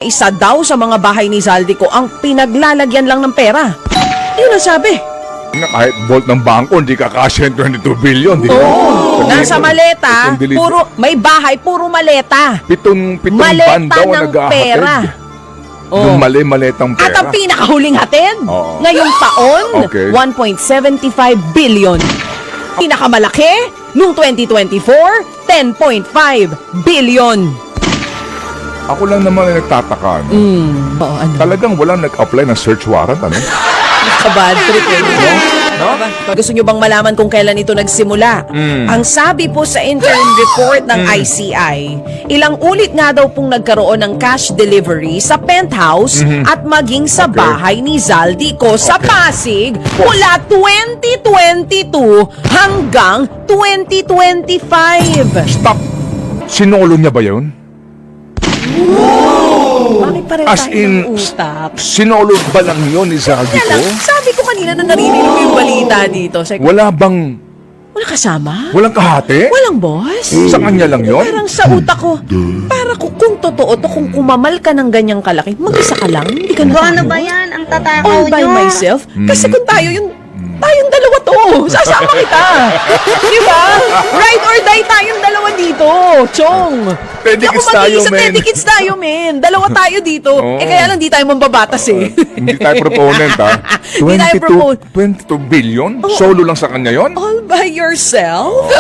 Isa daw sa mga bahay ni Zaldico ang pinaglalagyan lang ng pera. Yun ang sabi. Kahit vault ng bangko, hindi kakasya yung 22 billion, di ba? Oo, nasa maleta, Itong puro, may bahay, puro maleta. pitong Maleta ban daw ang ng pera. Yung maletang pera. At ang pinakahuling hatid, Oo. ngayong taon, Okay. 1.75 billion. Pinakamalaki, noong 2024, 10.5 billion. Ako lang naman ay nagtataka. No? Oo, ano? Talagang walang nag-apply ng search warrant, ano? Kabad trip eh. No? Gusto nyo bang malaman kung kailan ito nagsimula? Ang sabi po sa interim report ng ICI, ilang ulit nga daw pong nagkaroon ng cash delivery sa penthouse at maging sa Okay. bahay ni Zaldico sa Pasig mula 2022 hanggang 2025. Stop! Sinolo niya ba yun? Bakit pareho As tayo in, ng utak? sinolo ba lang yun ni Kaya Zaldico? lang, sabi ko kanina nung narinig ko yung balita dito. Sabi ko, Wala bang, wala kasama? walang kahati? Walang boss? Sa kanya lang yun? Parang sa utak ko, para kung totoo to, kung kumamal ka ng ganyang kalaki, mag-isa ka lang, hindi ka Ano natakot. ba yan? Ang tatakaw All by nyo. myself? Kasi kung tayong dalawa to, sasama kita. Di ba? Ride or die tayong dalawa dito, Chong. Pwede Naku, kids tayo, mag-iisa, men. pwede kids tayo, men. Dalawa tayo dito. Oo. Kaya lang di tayo mambabatas eh. Hindi tayo proponent, ha? Hindi tayo 22 billion? Solo lang sa kanya yon? All by yourself?